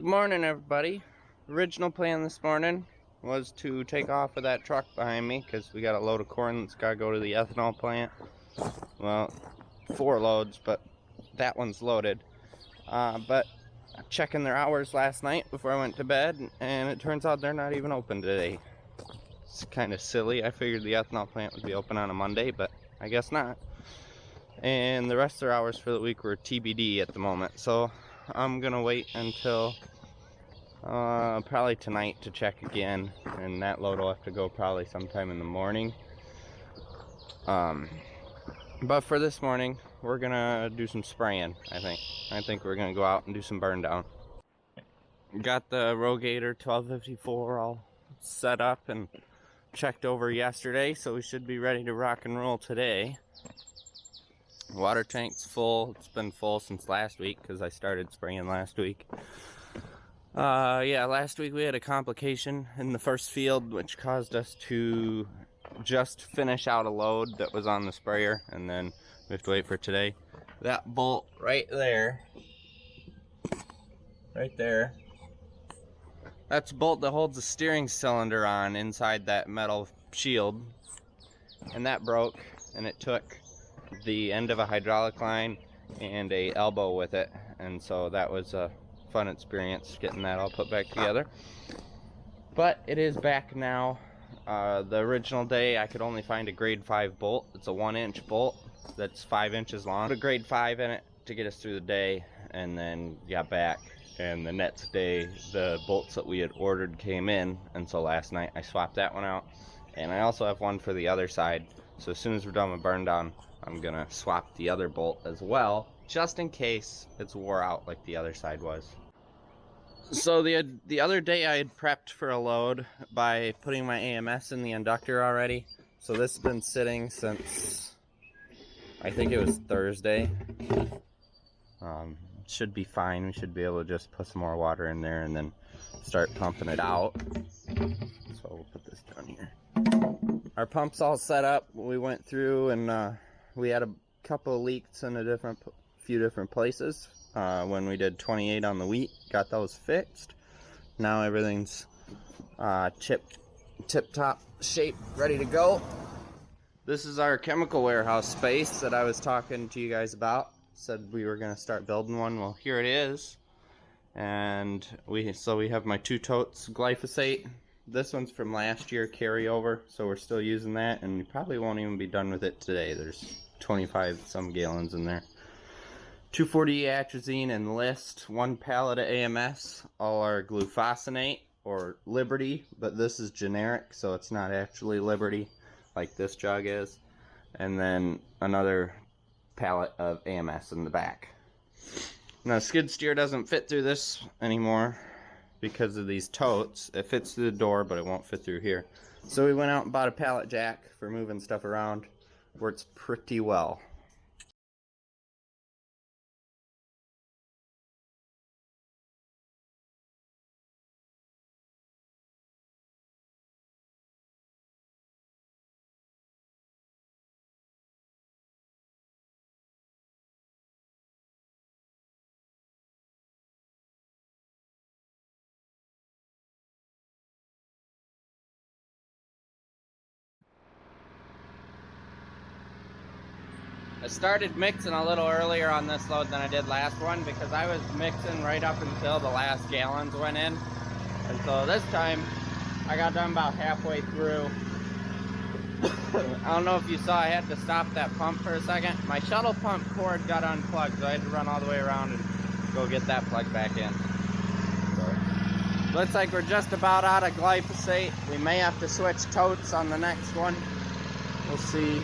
Good morning, everybody. Original plan this morning was to take off with that truck behind me because we got a load of corn that's got to go to the ethanol plant. Well, 4 loads, but that one's loaded. But checking their hours last night before I went to bed, and it turns out they're not even open today. It's kind of silly. I figured the ethanol plant would be open on a Monday, but I guess not. And the rest of their hours for the week were TBD at the moment, so I'm gonna wait until probably tonight to check again, and that load will have to go probably sometime in the morning. But for this morning, we're gonna do some spraying. I think we're gonna go out and do some burn down. Got the Rogator 1254 all set up and checked over yesterday, so we should be ready to rock and roll today. Water tank's full. It's been full since last week because I started spraying last week. Yeah, last week we had a complication in the first field which caused us to just finish out a load that was on the sprayer, and then we have to wait for today. That bolt right there, that's a bolt that holds the steering cylinder on inside that metal shield, and that broke, and it took the end of a hydraulic line and a elbow with it, and so that was a fun experience getting that all put back together. But it is back now. The original day I could only find a grade 5 bolt. It's a 1-inch bolt that's 5 inches long. Put a grade 5 in it to get us through the day, and then got back, and the next day the bolts that we had ordered came in, and so last night I swapped that one out, and I also have one for the other side, so as soon as we're done with burn down I'm gonna swap the other bolt as well, just in case it's wore out like the other side was. So the other day I had prepped for a load by putting my AMS in the inductor already. So this has been sitting since, I think it was Thursday. Should be fine. We should be able to just put some more water in there and then start pumping it out. So we'll put this down here. Our pump's all set up. We went through and we had a couple of leaks in a few different places. When we did 28 on the wheat, got those fixed. Now everything's tip-top shape, ready to go. This is our chemical warehouse space that I was talking to you guys about. Said we were going to start building one. Well, here it is. And we have my 2 totes glyphosate. This one's from last year, carryover, so we're still using that, and we probably won't even be done with it today. There's 25 some gallons in there. 240 atrazine and list, 1 pallet of AMS, all our glufosinate or Liberty, but this is generic, so it's not actually Liberty like this jug is, and then another pallet of AMS in the back. Now skid steer doesn't fit through this anymore because of these totes. It fits through the door, but it won't fit through here. So we went out and bought a pallet jack for moving stuff around. Works pretty well. I started mixing a little earlier on this load than I did last one because I was mixing right up until the last gallons went in. And so this time I got done about halfway through. I don't know if you saw, I had to stop that pump for a second. My shuttle pump cord got unplugged, so I had to run all the way around and go get that plugged back in. So, looks like we're just about out of glyphosate. We may have to switch totes on the next one. We'll see.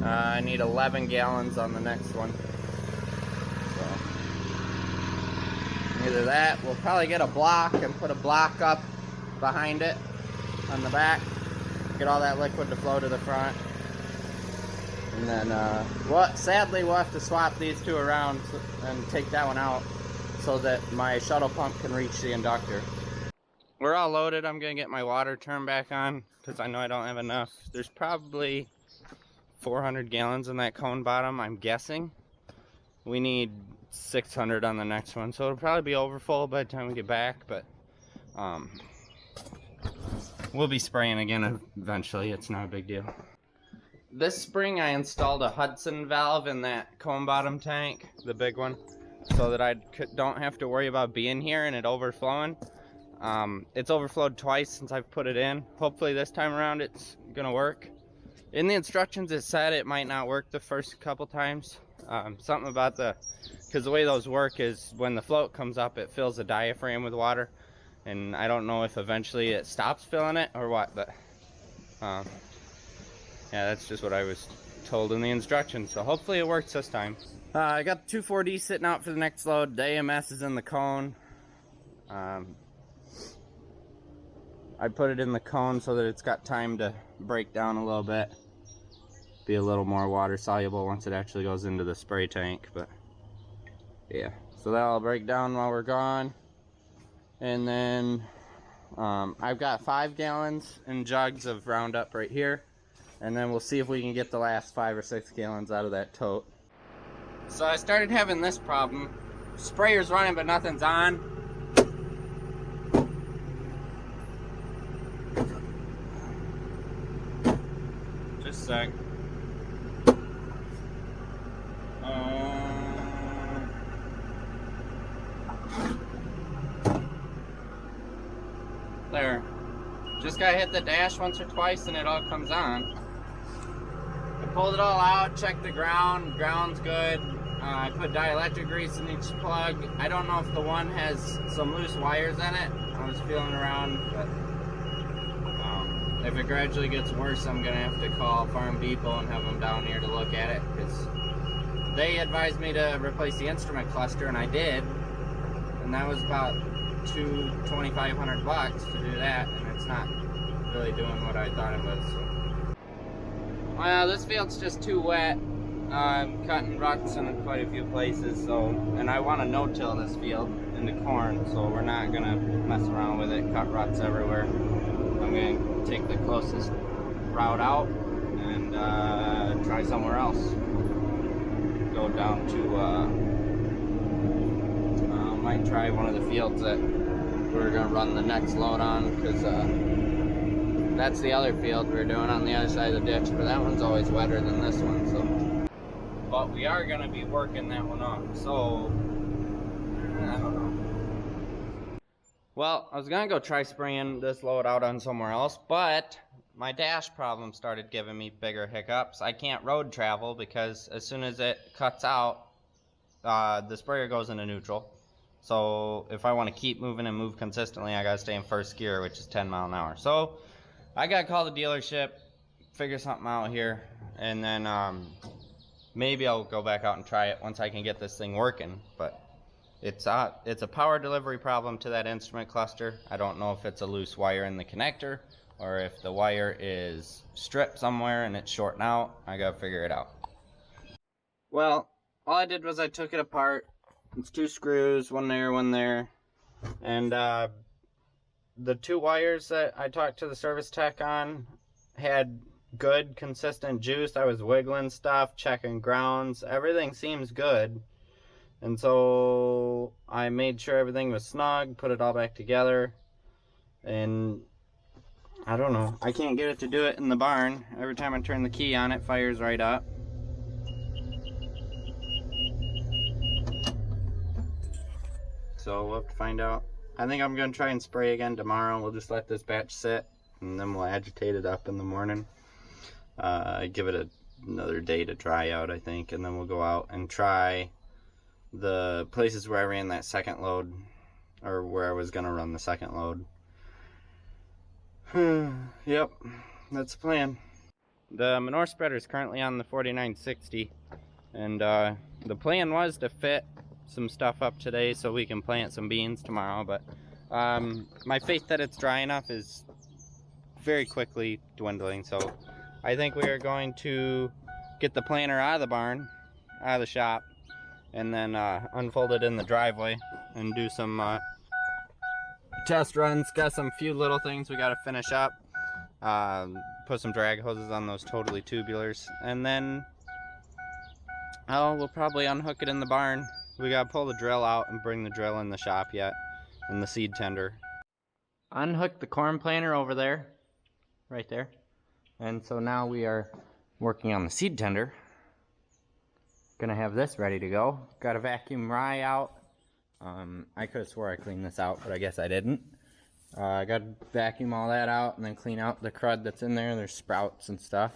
I need 11 gallons on the next one. So, either that, we'll probably get a block and put a block up behind it on the back. Get all that liquid to flow to the front. And then, sadly, we'll have to swap these 2 around and take that one out so that my shuttle pump can reach the inductor. We're all loaded. I'm going to get my water turned back on because I know I don't have enough. There's probably 400 gallons in that cone bottom, I'm guessing. We need 600 on the next one, so it'll probably be over full by the time we get back, but we'll be spraying again eventually. It's not a big deal. This spring I installed a Hudson valve in that cone bottom tank, the big one, so that I don't have to worry about being here and it overflowing. It's overflowed twice since I've put it in. Hopefully this time around it's gonna work. In the instructions it said it might not work the first couple times. Something about because the way those work is when the float comes up it fills the diaphragm with water, and I don't know if eventually it stops filling it or what, but yeah, that's just what I was told in the instructions, so hopefully it works this time. I got the 2,4-D sitting out for the next load. The AMS is in the cone. I put it in the cone so that it's got time to break down a little bit. Be a little more water soluble once it actually goes into the spray tank, but yeah. So that'll break down while we're gone. And then I've got 5 gallons in jugs of Roundup right here. And then we'll see if we can get the last 5 or 6 gallons out of that tote. So I started having this problem. Sprayer's running but nothing's on. Just a sec. There. Just gotta hit the dash once or twice and it all comes on. I pulled it all out, checked the ground. Ground's good. I put dielectric grease in each plug. I don't know if the one has some loose wires in it. I was feeling around, but if it gradually gets worse, I'm gonna have to call Farm Depot and have them down here to look at it, because they advised me to replace the instrument cluster, and I did, and that was about $2,500 to do that, and it's not really doing what I thought it was. So. Well, this field's just too wet. I'm cutting ruts in quite a few places, so, and I want to no-till this field into corn, so we're not gonna mess around with it, cut ruts everywhere. I'm gonna take the closest route out and try somewhere else. Go down to might try one of the fields that we're gonna run the next load on, because that's the other field we're doing on the other side of the ditch, but that one's always wetter than this one, so. But we are gonna be working that one off, so I don't know. Well, I was gonna go try spraying this load out on somewhere else, but my dash problem started giving me bigger hiccups. I can't road travel because as soon as it cuts out, the sprayer goes into neutral. So if I want to keep moving and move consistently, I gotta stay in first gear, which is 10 miles an hour. So I gotta call the dealership, figure something out here, and then maybe I'll go back out and try it once I can get this thing working. But it's a power delivery problem to that instrument cluster. I don't know if it's a loose wire in the connector or if the wire is stripped somewhere and it's shorting out. I gotta figure it out. Well, all I did was I took it apart. It's 2 screws, one there, and the 2 wires that I talked to the service tech on had good, consistent juice. I was wiggling stuff, checking grounds. Everything seems good. And so I made sure everything was snug, put it all back together, and I don't know. I can't get it to do it in the barn. Every time I turn the key on, it fires right up. So we'll have to find out. I think I'm going to try and spray again tomorrow. We'll just let this batch sit, and then we'll agitate it up in the morning. Give it another day to dry out, I think, and then we'll go out and try the places where I ran that second load, or where I was going to run the second load. Yep, that's the plan. The manure spreader is currently on the 4960, and the plan was to fit some stuff up today so we can plant some beans tomorrow, but my faith that it's dry enough is very quickly dwindling, so I think we are going to get the planter out of the barn, out of the shop, and then unfold it in the driveway and do some test runs. Got some few little things we got to finish up, put some drag hoses on those totally tubulars, and then we'll probably unhook it in the barn We gotta pull the drill out and bring the drill in the shop yet, and the seed tender. Unhooked the corn planter over there, right there. And so now we are working on the seed tender. Gonna have this ready to go. Got a vacuum rye out. I could have swore I cleaned this out, but I guess I didn't. I got to vacuum all that out and then clean out the crud that's in there. There's sprouts and stuff.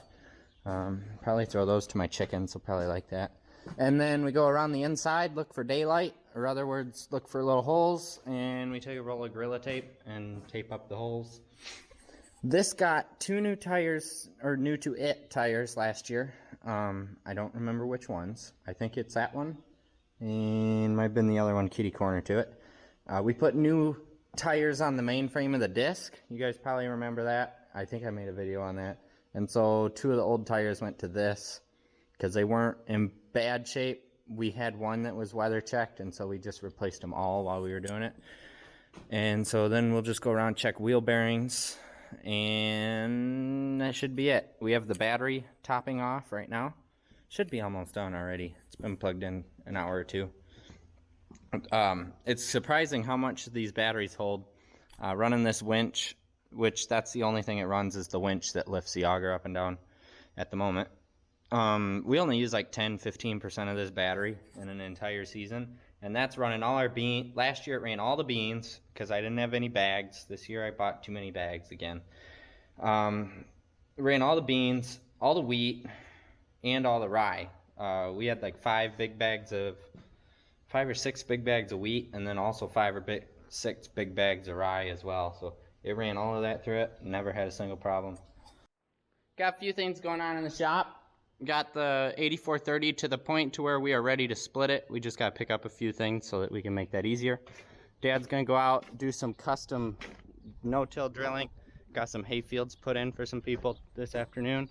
Probably throw those to my chickens, they'll probably like that. And then we go around the inside, look for daylight, or other words, look for little holes, and we take a roll of Gorilla Tape and tape up the holes. This got 2 new tires, or new to it tires last year. I don't remember which ones. I think it's that one, and might have been the other one kitty corner to it. We put new tires on the main frame of the disc. You guys probably remember that. I think I made a video on that. And so 2 of the old tires went to this because they weren't in bad shape. We had one that was weather checked, and so we just replaced them all while we were doing it. And so then we'll just go around, check wheel bearings, and that should be it. We have the battery topping off right now. Should be almost done already. It's been plugged in an hour or 2. It's surprising how much these batteries hold. Running this winch, which that's the only thing it runs, is the winch that lifts the auger up and down at the moment. We only use like 10-15% of this battery in an entire season, and that's running all our beans. Last year it ran all the beans because I didn't have any bags. This year I bought too many bags again. Ran all the beans, all the wheat, and all the rye. We had like 5 or 6 big bags of wheat, and then also 5 or 6 big bags of rye as well. So it ran all of that through it, never had a single problem. Got a few things going on in the shop. Got the 8430 to the point to where we are ready to split it. We just got to pick up a few things so that we can make that easier. Dad's going to go out, do some custom no-till drilling. Got some hay fields put in for some people this afternoon.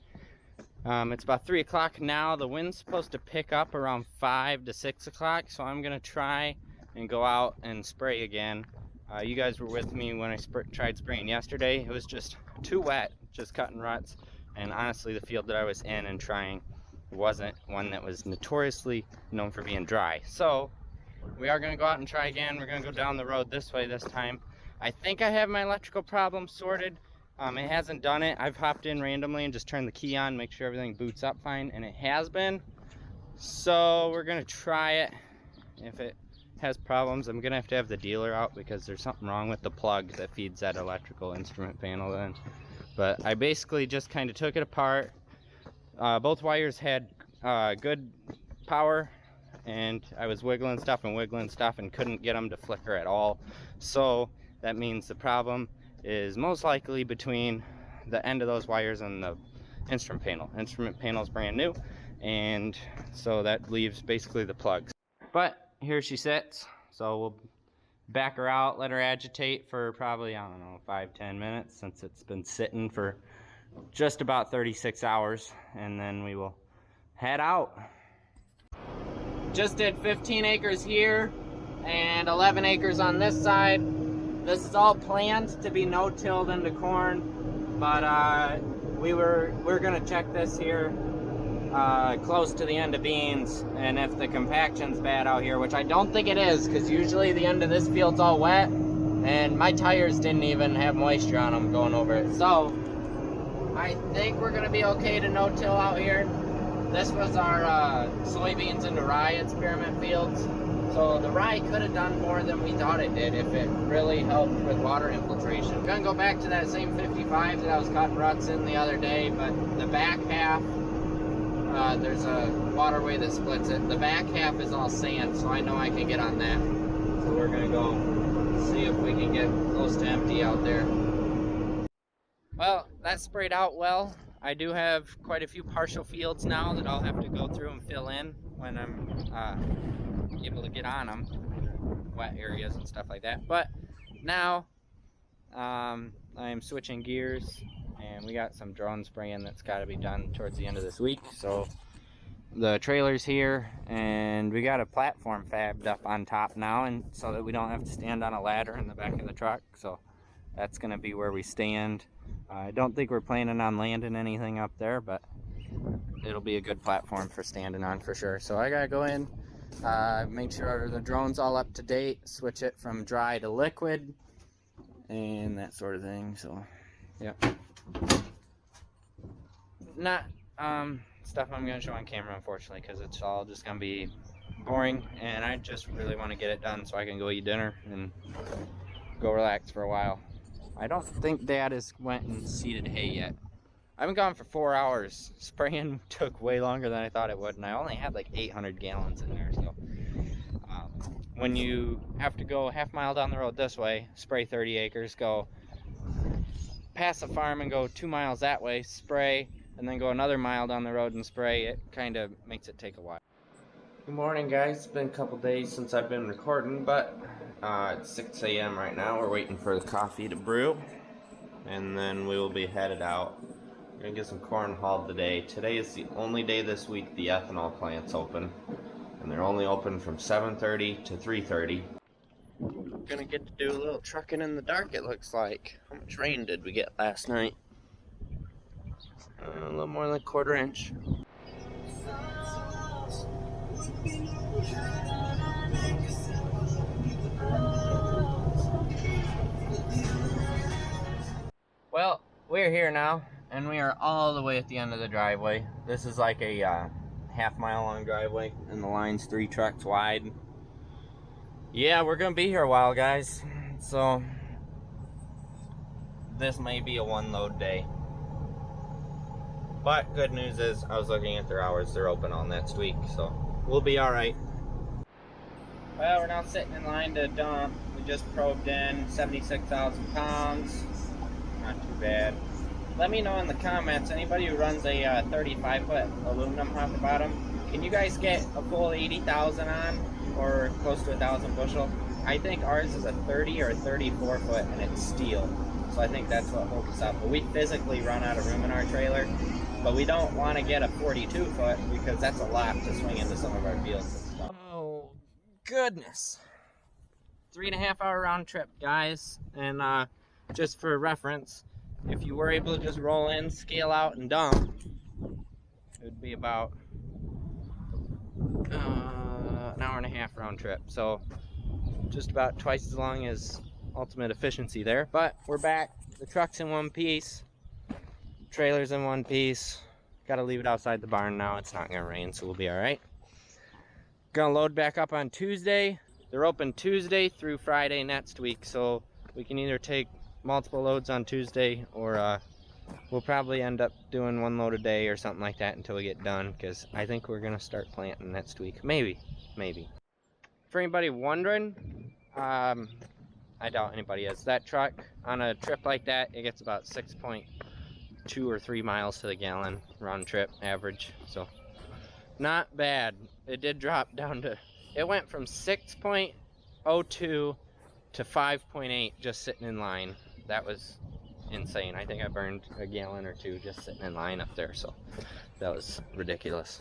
It's about 3 o'clock now. The wind's supposed to pick up around 5 to 6 o'clock, so I'm going to try and go out and spray again. You guys were with me when I tried spraying yesterday. It was just too wet, just cutting ruts. And honestly, the field that I was in and trying wasn't one that was notoriously known for being dry. So we are going to go out and try again. We're going to go down the road this way this time. I think I have my electrical problem sorted. It hasn't done it. I've hopped in randomly and just turned the key on, make sure everything boots up fine, and it has been. So we're going to try it. If it has problems, I'm going to have the dealer out because there's something wrong with the plug that feeds that electrical instrument panel in. But I basically just kind of took it apart. Both wires had good power, and I was wiggling stuff and couldn't get them to flicker at all. So that means the problem is most likely between the end of those wires and the instrument panel. Instrument panel is brand new, and so that leaves basically the plugs. But here she sits, so we'll back her out, let her agitate for probably, I don't know, 5-10 minutes, since it's been sitting for just about 36 hours, and then we will head out. Just did 15 acres here and 11 acres on this side. This is all planned to be no-tilled into corn, but we're gonna check this here close to the end of beans, and if the compaction's bad out here, which I don't think it is, because usually the end of this field's all wet, and my tires didn't even have moisture on them going over it. So I think we're gonna be okay to no-till out here. This was our soybeans into rye experiment fields. So the rye could have done more than we thought it did if it really helped with water infiltration. I'm gonna go back to that same 55 that I was cutting ruts in the other day, but the back half, there's a waterway that splits it. The back half is all sand, so I know I can get on that. So we're gonna go see if we can get close to empty out there. Well, that sprayed out well. I do have quite a few partial fields now that I'll have to go through and fill in when I'm able to get on them, wet areas and stuff like that. But now I'm switching gears, and we got some drone spraying that's got to be done towards the end of this week. So the trailer's here, and we got a platform fabbed up on top now, and so that we don't have to stand on a ladder in the back of the truck. So that's going to be where we stand. I don't think we're planning on landing anything up there, but it'll be a good platform for standing on for sure. So I gotta go in, Make sure the drone's all up to date, switch it from dry to liquid, and that sort of thing. So, yeah. Not stuff I'm going to show on camera, unfortunately, because it's all just going to be boring, and I just really want to get it done so I can go eat dinner and go relax for a while. I don't think Dad has went and seeded hay yet. I've been gone for 4 hours. Spraying took way longer than I thought it would, and I only had like 800 gallons in there. So when you have to go half mile down the road this way, spray 30 acres, go past the farm and go 2 miles that way, spray, and then go another mile down the road and spray, it kind of makes it take a while. Good morning, guys. It's been a couple days since I've been recording, but it's 6 a.m. right now. We're waiting for the coffee to brew, and then we will be headed out. We're gonna get some corn hauled today. Today is the only day this week the ethanol plant's open, and they're only open from 7:30 to 3:30. We're gonna get to do a little trucking in the dark, it looks like. How much rain did we get last night? A little more than a quarter inch. Well, we're here now, and we are all the way at the end of the driveway. This is like a half-mile long driveway, and the line's 3 trucks wide. Yeah, we're gonna be here a while, guys. So this may be a one-load day. But good news is, I was looking at their hours, they're open all next week, so we'll be alright. Well, we're now sitting in line to dump. We just probed in 76,000 pounds. Not too bad. Let me know in the comments, anybody who runs a 35-foot aluminum hopper bottom, can you guys get a full 80,000 on, or close to 1,000 bushel? I think ours is a 30 or a 34 foot, and it's steel. So I think that's what holds us up. But we physically run out of room in our trailer. But we don't want to get a 42 foot because that's a lot to swing into some of our fields and stuff. Oh, goodness. 3.5 hour round trip, guys. And just for reference, if you were able to just roll in, scale out, and dump, it would be about an hour and a half round trip. So just about twice as long as ultimate efficiency there. But we're back. The truck's in one piece. Trailer's in one piece. Gotta leave it outside the barn now. It's not gonna rain, so we'll be all right. Gonna load back up on Tuesday. They're open Tuesday through Friday next week, so we can either take multiple loads on Tuesday, or we'll probably end up doing 1 load a day or something like that until we get done, because I think we're gonna start planting next week. Maybe. For anybody wondering, I doubt anybody is. That truck, on a trip like that, it gets about 6.2 or 3 miles to the gallon round trip average, so not bad. It did drop down to, it went from 6.02 to 5.8 just sitting in line. That was insane. I think I burned a gallon or 2 just sitting in line up there, so that was ridiculous.